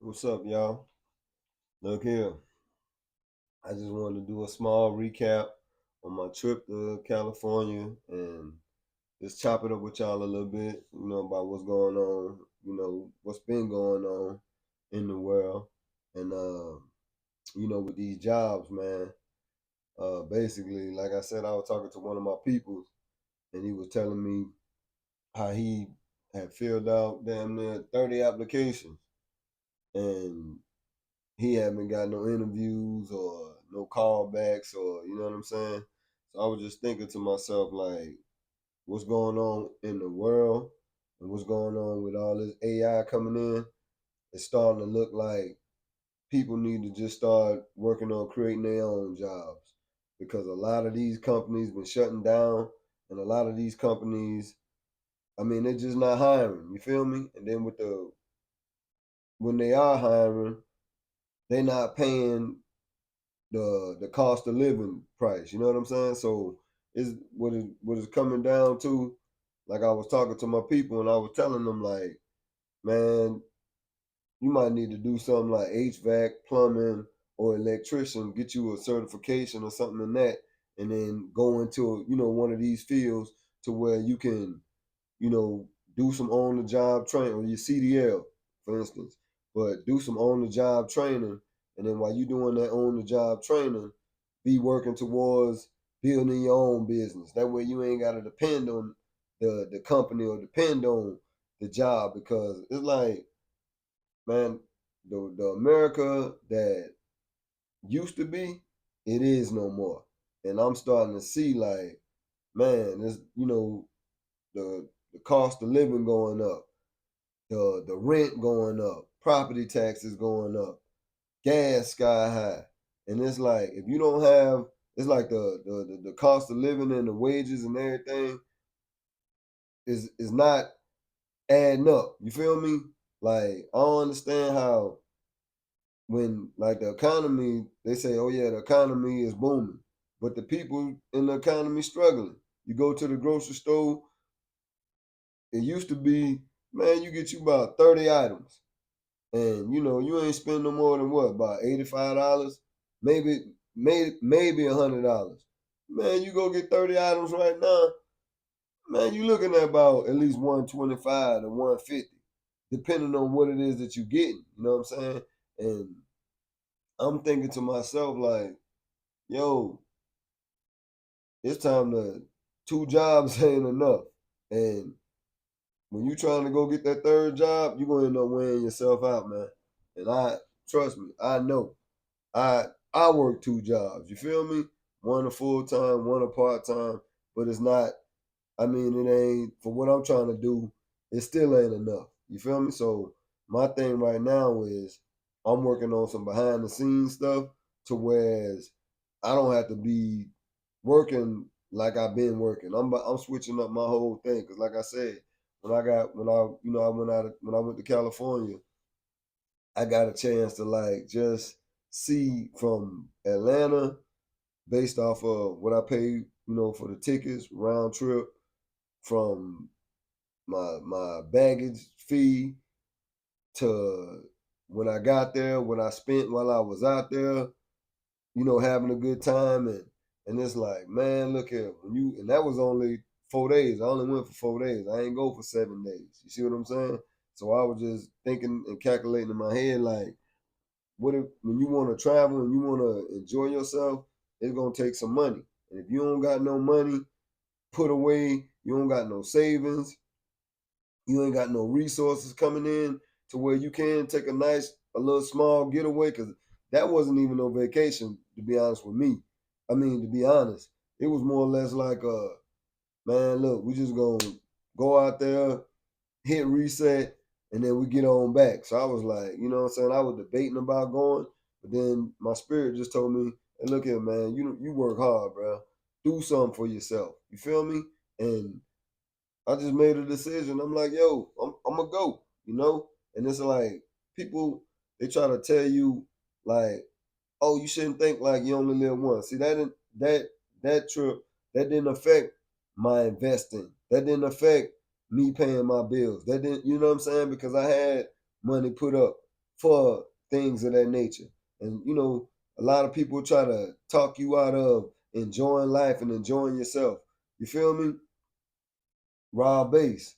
What's up, y'all? Look here. I just wanted to do a small recap on my trip to California and just chop it up with y'all a little bit, about what's going on, what's been going on in the world. And, with these jobs, man, basically, like I said, I was talking to one of my peoples and he was telling me how he had filled out damn near 30 applications and he haven't got no interviews or no callbacks or you know what I'm saying. So I was just thinking to myself like, what's going on in the world and what's going on with all this AI coming in? It's starting to look like people need to just start working on creating their own jobs because a lot of these companies been shutting down and a lot of these companies, I mean, they're just not hiring. You feel me? And then with the when they are hiring, they're not paying the cost of living price. You know what I'm saying? So is what is coming down to. Like I was talking to my people and I was telling them like, man, you might need to do something like HVAC, plumbing, or electrician. Get you a certification or something in that, and then go into one of these fields to where you can you know, do some on the job training or your CDL, for instance. But do some on the job training, and then while you doing that on the job training, be working towards building your own business. That way you ain't gotta depend on the company or depend on the job because it's like, man, the America that used to be, it is no more. And I'm starting to see like, man, this the cost of living going up, the rent going up, property taxes going up, gas sky high, and it's like if you don't have, it's like the cost of living and the wages and everything is not adding up. You feel me? Like I don't understand how when like the economy, they say, oh yeah, the economy is booming, but the people in the economy struggling. You go to the grocery store, it used to be, man, you get you about 30 items. And you ain't spend no more than what, about $85, maybe $100. Man, you go get 30 items right now, man, you looking at about at least 125 to 150, depending on what it is that you getting. You know what I'm saying? And I'm thinking to myself, like, yo, it's time to two jobs ain't enough. And when you trying to go get that third job, you're gonna end up wearing yourself out, man. And I trust me, I know. I work two jobs. You feel me? One a full time, one a part time. But it's not. I mean, it ain't for what I'm trying to do. It still ain't enough. You feel me? So my thing right now is I'm working on some behind the scenes stuff to whereas I don't have to be working like I've been working. I'm switching up my whole thing because, like I said, when I went to California, I got a chance to like just see from Atlanta based off of what I paid, for the tickets, round trip, from my baggage fee to when I got there, what I spent while I was out there, having a good time and it's like, man, look here, and that was only 4 days. I only went for 4 days. I ain't go for 7 days. You see what I'm saying? So I was just thinking and calculating in my head like, what if when you want to travel and you want to enjoy yourself, it's gonna take some money. And if you don't got no money put away, you don't got no savings, you ain't got no resources coming in to where you can take a little small getaway. Because that wasn't even no vacation, to be honest with me. I mean, to be honest, it was more or less like, man, look, we just gonna go out there, hit reset, and then we get on back. So I was like, you know what I'm saying? I was debating about going, but then my spirit just told me, hey, look here, man, you work hard, bro. Do something for yourself. You feel me? And I just made a decision. I'm like, yo, I'm gonna go, And it's like people they try to tell you like, oh, you shouldn't think like you only live once. See that trip that didn't affect my investing. That didn't affect me paying my bills. That didn't, you know what I'm saying? Because I had money put up for things of that nature. And you know, a lot of people try to talk you out of enjoying life and enjoying yourself. You feel me? Rob Bass.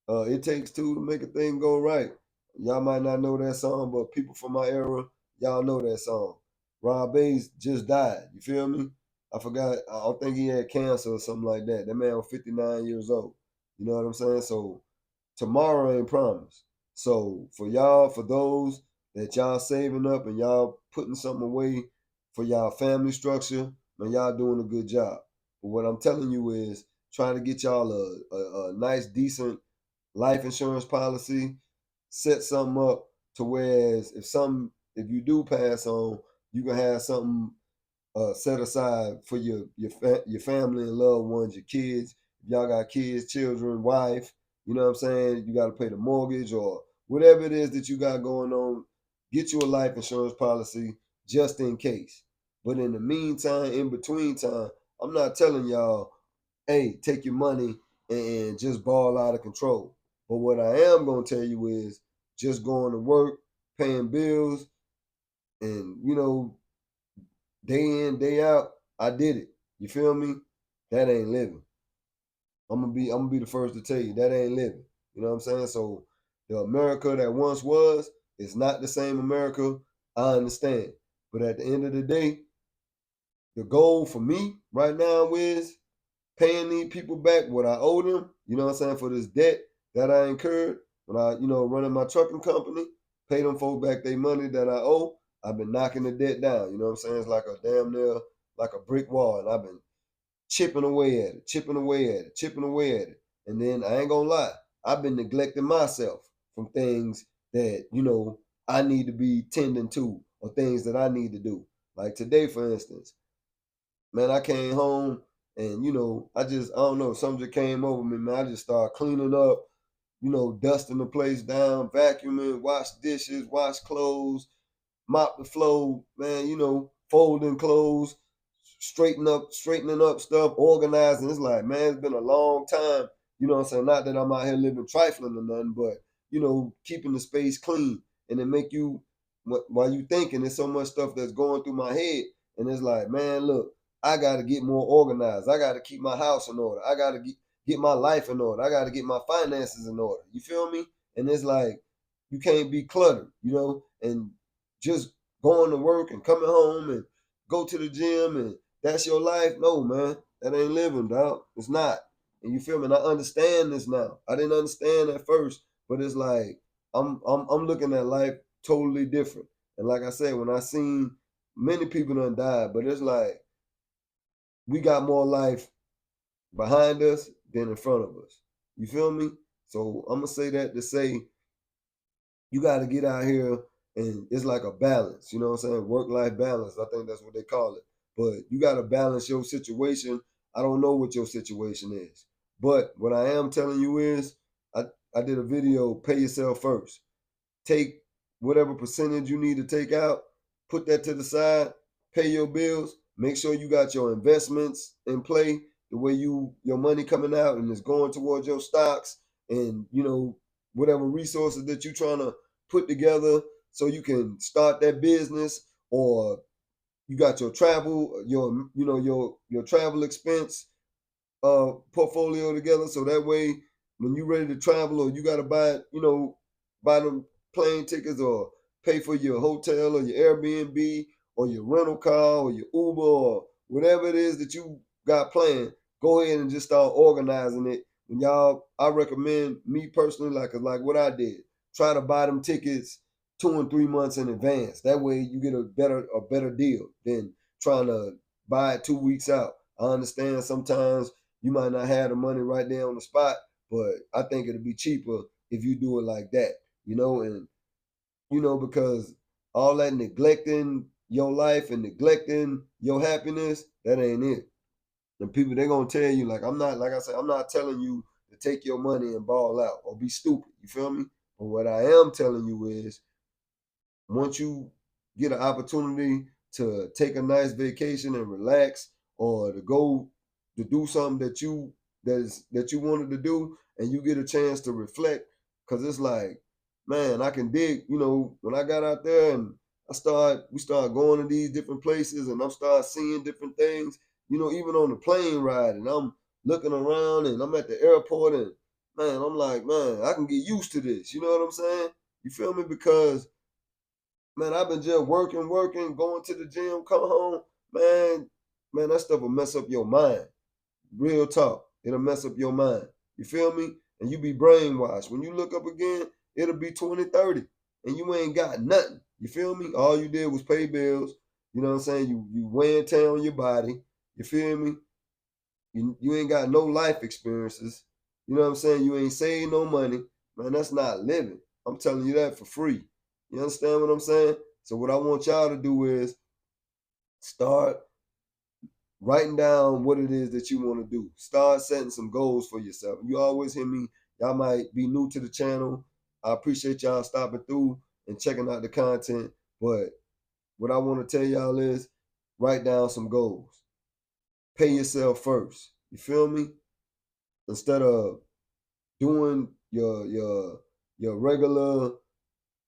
It takes two to make a thing go right. Y'all might not know that song, but people from my era, y'all know that song. Rob Bass just died. You feel me? I forgot. I don't think he had cancer or something like that. That man was 59 years old. You know what I'm saying? So tomorrow ain't promised. So for y'all, for those that y'all saving up and y'all putting something away for y'all family structure, man, y'all doing a good job. But what I'm telling you is trying to get y'all a nice, decent life insurance policy, set something up to whereas if you do pass on, you can have something set aside for your family and loved ones, your kids. If y'all got kids, children, wife, you know what I'm saying? You got to pay the mortgage or whatever it is that you got going on. Get you a life insurance policy just in case. But in the meantime, in between time, I'm not telling y'all, hey, take your money and just ball out of control. But what I am gonna tell you is just going to work, paying bills, and you know, day in, day out, I did it. You feel me? That ain't living. I'm gonna be the first to tell you that ain't living. You know what I'm saying? So the America that once was is not the same America. I understand. But at the end of the day, the goal for me right now is paying these people back what I owe them, you know what I'm saying, for this debt that I incurred when I, running my trucking company, pay them folks back their money that I owe. I've been knocking the debt down, you know what I'm saying? It's like a damn near like a brick wall, and I've been chipping away at it, chipping away at it, chipping away at it. And then I ain't gonna lie, I've been neglecting myself from things that, I need to be tending to or things that I need to do. Like today, for instance, man, I came home and I don't know, something just came over me, man. I just started cleaning up, dusting the place down, vacuuming, wash dishes, wash clothes, mop the floor, man, folding clothes, straightening up stuff, organizing. It's like, man, it's been a long time. You know what I'm saying? Not that I'm out here living trifling or nothing, but keeping the space clean. And it make you while you thinking there's so much stuff that's going through my head. And it's like, man, look, I gotta get more organized. I gotta keep my house in order. I gotta get my life in order. I gotta get my finances in order. You feel me? And it's like you can't be cluttered, and just going to work and coming home and go to the gym and that's your life. No, man, that ain't living, dog. It's not. And you feel me? And I understand this now. I didn't understand at first, but it's like I'm looking at life totally different. And like I said, when I seen many people done died, but it's like we got more life behind us than in front of us. You feel me? So I'm gonna say that to say you got to get out here and it's like a balance, you know what I'm saying? Work life balance. I think that's what they call it. But you got to balance your situation. I don't know what your situation is. But what I am telling you is I, I did a video, pay yourself first. Take whatever percentage you need to take out, put that to the side, pay your bills, make sure you got your investments in play, the way your money coming out and it's going towards your stocks and whatever resources that you're trying to put together so you can start that business or you got your travel, your travel expense portfolio together so that way when you're ready to travel or you got to buy them plane tickets or pay for your hotel or your Airbnb or your rental car or your Uber or whatever it is that you got planned, go ahead and just start organizing it. And y'all, I recommend me personally, like what I did, try to buy them tickets 2 and 3 months in advance. That way you get a better deal than trying to buy it 2 weeks out. I understand sometimes you might not have the money right there on the spot, but I think it'll be cheaper if you do it like that, and because all that neglecting your life and neglecting your happiness, that ain't it. And people they're gonna tell you like I'm not like I said, I'm not telling you to take your money and ball out or be stupid. You feel me? But what I am telling you is once you get an opportunity to take a nice vacation and relax or to go to do something that you wanted to do and you get a chance to reflect because it's like man, I can dig, when I got out there and we start going to these different places and I'm start seeing different things, even on the plane ride and I'm looking around and I'm at the airport and man, I'm like, man, I can get used to this. You know what I'm saying? You feel me? Because man, I've been just working, going to the gym, come home, man, that stuff will mess up your mind. Real talk. It'll mess up your mind. You feel me? And you be brainwashed. When you look up again, it'll be 2030, and you ain't got nothing. You feel me? All you did was pay bills. You know what I'm saying? You wear and tear on your body. You feel me? You ain't got no life experiences. You know what I'm saying? You ain't saving no money. Man, that's not living. I'm telling you that for free. You understand what I'm saying? So what I want y'all to do is start writing down what it is that you want to do. Start setting some goals for yourself. You always hear me. Y'all might be new to the channel. I appreciate y'all stopping through and checking out the content. But what I want to tell y'all is write down some goals. Pay yourself first. You feel me? Instead of doing your regular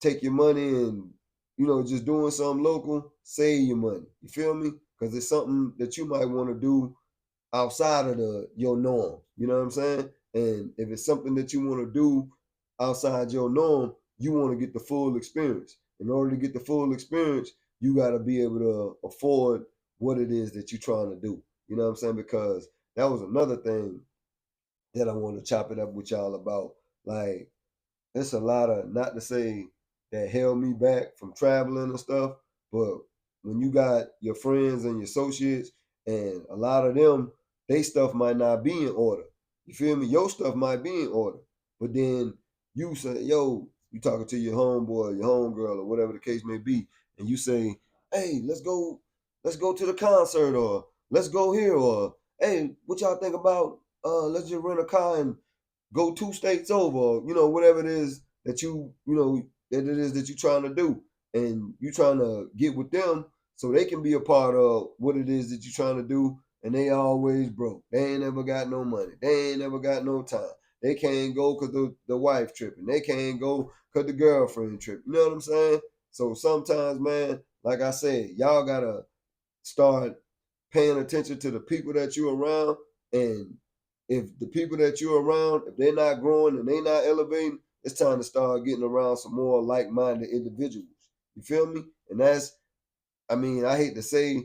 take your money and just doing something local, save your money. You feel me? Because it's something that you might want to do outside of your norm. You know what I'm saying? And if it's something that you want to do outside your norm, you want to get the full experience. In order to get the full experience, you got to be able to afford what it is that you're trying to do. You know what I'm saying? Because that was another thing that I want to chop it up with y'all about. Like, it's a lot of, not to say that held me back from traveling and stuff, but when you got your friends and your associates and a lot of them, they stuff might not be in order. You feel me? Your stuff might be in order. But then you say, yo, you talking to your homeboy, your homegirl, or whatever the case may be, and you say, hey, let's go to the concert, or let's go here, or hey, what y'all think about let's just rent a car and go 2 states over, whatever it is that that it is that you're trying to do. And you trying to get with them so they can be a part of what it is that you're trying to do. And they always broke. They ain't never got no money. They ain't never got no time. They can't go because the wife tripping. They can't go because the girlfriend tripping. You know what I'm saying? So sometimes, man, like I said, y'all got to start paying attention to the people that you're around. And if the people that you're around, if they're not growing and they're not elevating, it's time to start getting around some more like-minded individuals. You feel me? And I hate to say,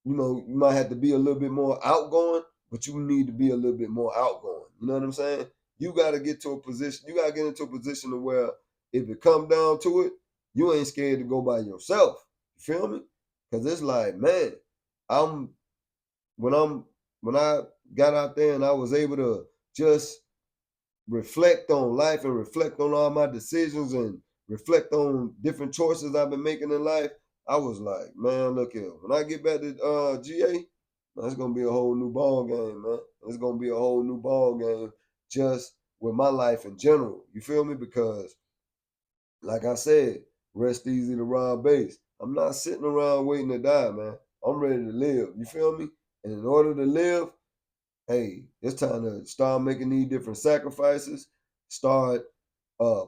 you might have to be a little bit more outgoing, but you need to be a little bit more outgoing. You know what I'm saying? You got to get to a position, you got to get into a position to where if it come down to it, you ain't scared to go by yourself. You feel me? Because it's like, man, I'm when I'm when I got out there and I was able to just reflect on life and reflect on all my decisions and reflect on different choices I've been making in life, I was like, man, look here. When I get back to GA, man, it's gonna be a whole new ball game, man. It's gonna be a whole new ball game just with my life in general. You feel me? Because like I said, rest easy to rob base. I'm not sitting around waiting to die, man. I'm ready to live. You feel me? And in order to live, hey, it's time to start making these different sacrifices, start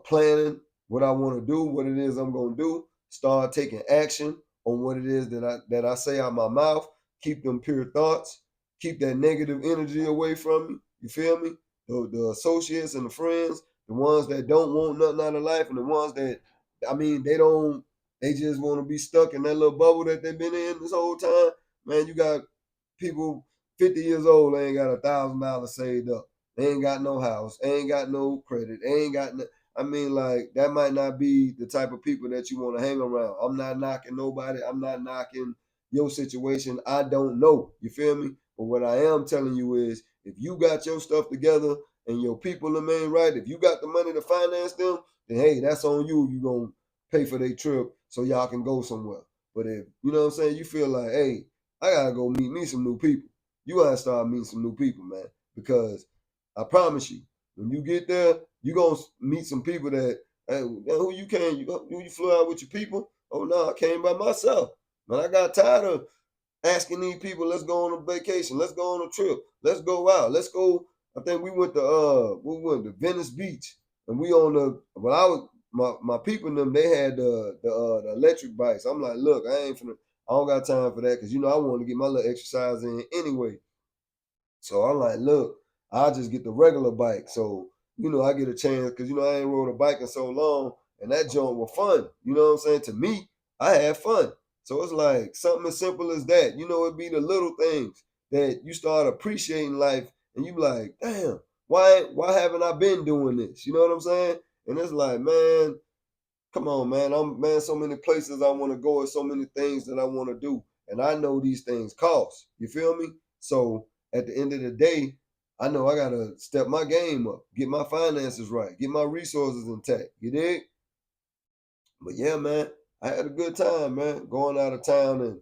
planning what I want to do, what it is I'm gonna do, start taking action on what it is that I say out my mouth, keep them pure thoughts, keep that negative energy away from me. You feel me? The associates and the friends, the ones that don't want nothing out of life, and the ones that they just want to be stuck in that little bubble that they've been in this whole time. Man, you got people 50 years old, they ain't got $1,000 saved up. They ain't got no house. They ain't got no credit. They ain't got no, like, that might not be the type of people that you want to hang around. I'm not knocking nobody. I'm not knocking your situation. I don't know. You feel me? But what I am telling you is if you got your stuff together and your people remain right, if you got the money to finance them, then hey, that's on you. You going to pay for their trip so y'all can go somewhere. But if, you know what I'm saying, you feel like, hey, I got to go meet me some new people. You got to start meeting some new people, man. Because I promise you, when you get there, you going to meet some people that, hey, who you came, you flew out with your people? Oh, no, I came by myself. Man, I got tired of asking these people, let's go on a vacation, let's go on a trip, let's go out, let's go. I think we went to Venice Beach, and we on the. Well, my people and them, they had the electric bikes. I'm like, look, I don't got time for that, because I want to get my little exercise in anyway. So I'm like, look, I'll just get the regular bike. So, I get a chance, because, I ain't rode a bike in so long, and that joint was fun. You know what I'm saying? To me, I had fun. So it's like something as simple as that. It'd be the little things that you start appreciating life, and you be like, damn, why haven't I been doing this? You know what I'm saying? And it's like, man, come on, man. So many places I want to go, and so many things that I want to do. And I know these things cost. You feel me? So at the end of the day, I know I gotta step my game up, get my finances right, get my resources intact. You dig? But yeah, man, I had a good time, man, going out of town and,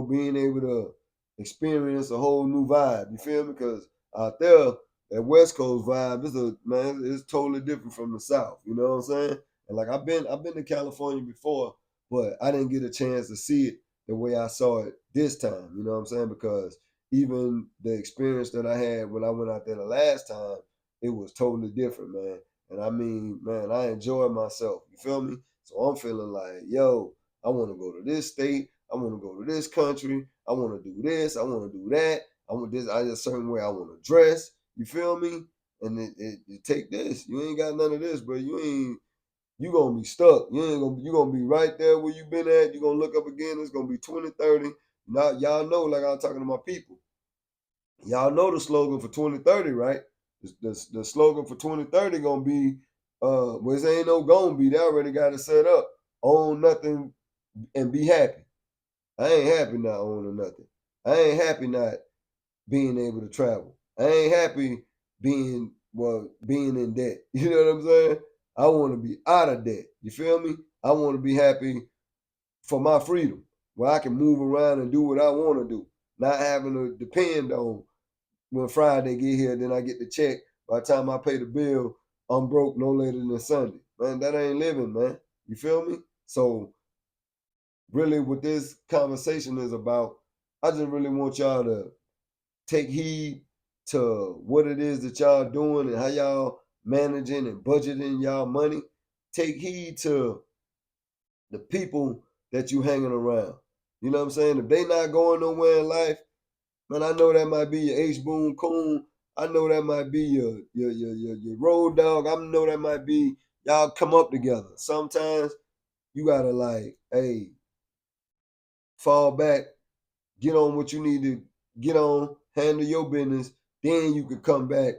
being able to experience a whole new vibe. You feel me? Because out there, that West Coast vibe it's totally different from the South. You know what I'm saying? And like I've been to California before, but I didn't get a chance to see it the way I saw it this time. You know what I'm saying? Because even the experience that I had when I went out there the last time, it was totally different, man. And I mean, man, I enjoyed myself. You feel me? So I'm feeling like, yo, I want to go to this state. I want to go to this country. I want to do this. I want to do that. I want this. I just certain way I want to dress. You feel me? And it take this. You ain't got none of this, bro. You gonna be stuck. You gonna be right there where you been at. You gonna look up again. It's gonna be 2030. Now y'all know, like I was talking to my people. Y'all know the slogan for 2030, right? The slogan for 2030 gonna be, well, it ain't no gonna be. They already got it set up. Own nothing and be happy. I ain't happy not owning nothing. I ain't happy not being able to travel. I ain't happy being in debt. You know what I'm saying? I want to be out of debt. You feel me? I want to be happy for my freedom, where I can move around and do what I want to do, not having to depend on when Friday get here, then I get the check. By the time I pay the bill, I'm broke no later than Sunday. Man, that ain't living, man. You feel me? So really what this conversation is about, I just really want y'all to take heed to what it is that y'all doing and how y'all managing and budgeting y'all money. Take heed to the people that you hanging around. You know what I'm saying? If they not going nowhere in life, man, I know that might be your H Boone Coon. I know that might be your road dog. I know that might be y'all come up together. Sometimes you gotta like, hey, fall back, get on what you need to get on, handle your business, then you can come back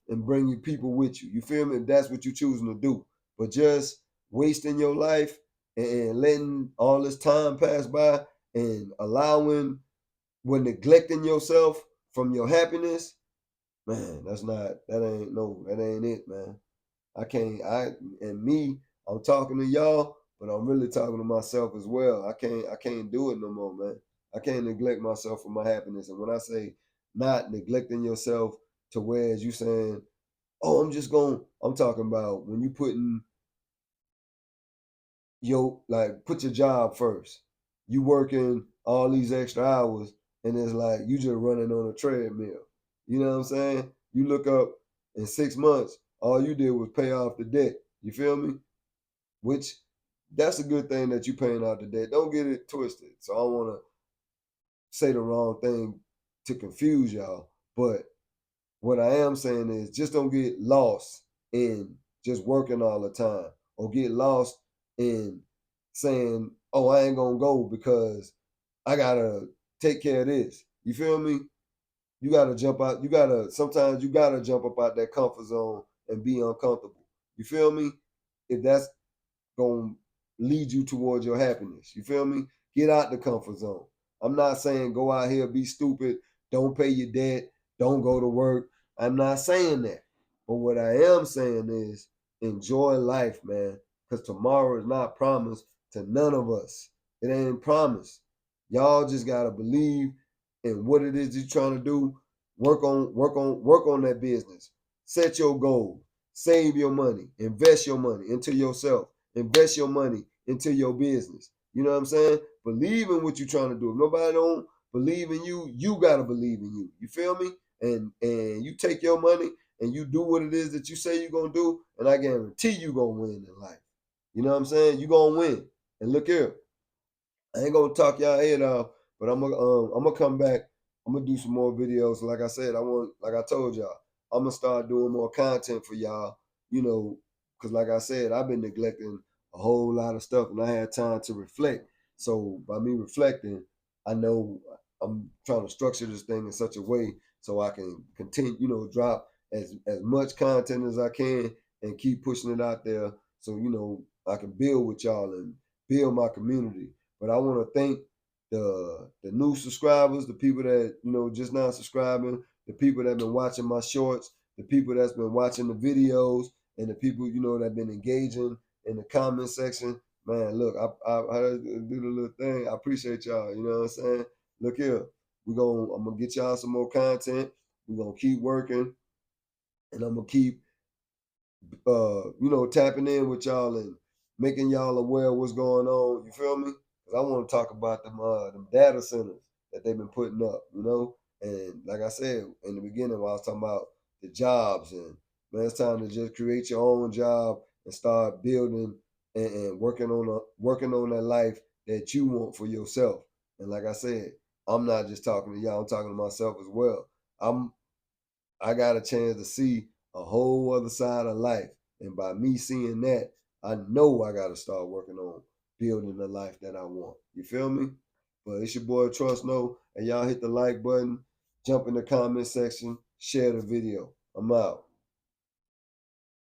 and bring your people with you. You feel me? If that's what you're choosing to do. But just wasting your life and letting all this time pass by and allowing when neglecting yourself from your happiness, man, that ain't it, man. I'm talking to y'all, but I'm really talking to myself as well. I can't do it no more, man. I can't neglect myself for my happiness. And when I say not neglecting yourself to where as you saying, oh, I'm talking about when you putting put your job first. You working all these extra hours, and it's like you just running on a treadmill. You know what I'm saying? You look up in 6 months, all you did was pay off the debt. You feel me? Which that's a good thing that you paying off the debt. Don't get it twisted. So I don't want to say the wrong thing to confuse y'all, but what I am saying is just don't get lost in just working all the time or get lost in saying, oh, I ain't going to go because I got to take care of this. You feel me? You got to jump out. Sometimes you got to jump up out that comfort zone and be uncomfortable. You feel me? If that's going to lead you towards your happiness. You feel me? Get out the comfort zone. I'm not saying go out here, be stupid, don't pay your debt, don't go to work. I'm not saying that. But what I am saying is enjoy life, man, because tomorrow is not promised to none of us. It ain't promised. Y'all just gotta believe in what it is you're trying to do. Work on that business. Set your goals. Save your money. Invest your money into yourself. Invest your money into your business. You know what I'm saying? Believe in what you're trying to do. If nobody don't believe in you, you gotta believe in you. You feel me? And you take your money and you do what it is that you say you're gonna do, and I guarantee you gonna win in life. You know what I'm saying? You gonna win. And look here, I ain't gonna talk y'all head off, but I'm gonna come back. I'm gonna do some more videos. Like I said, like I told y'all, I'm gonna start doing more content for y'all. You know, because like I said, I've been neglecting a whole lot of stuff, and I had time to reflect. So by me reflecting, I know I'm trying to structure this thing in such a way so I can continue, drop as much content as I can and keep pushing it out there. So I can build with y'all and build my community. But I want to thank the new subscribers, the people that just now subscribing, the people that have been watching my shorts, the people that's been watching the videos, and the people that have been engaging in the comment section. Man, look, I do the little thing. I appreciate y'all. You know what I'm saying? Look here, I'm gonna get y'all some more content. We're gonna keep working, and I'm gonna keep tapping in with y'all and making y'all aware of what's going on. You feel me? Because I want to talk about them data centers that they've been putting up. And like I said in the beginning, while I was talking about the jobs, and man, it's time to just create your own job and start building and working on that life that you want for yourself. And like I said, I'm not just talking to y'all; I'm talking to myself as well. I'm I got a chance to see a whole other side of life. And by me seeing that, I know I got to start working on building the life that I want. You feel me? But it's your boy Trusnotv, and y'all hit the like button, jump in the comment section, share the video. I'm out.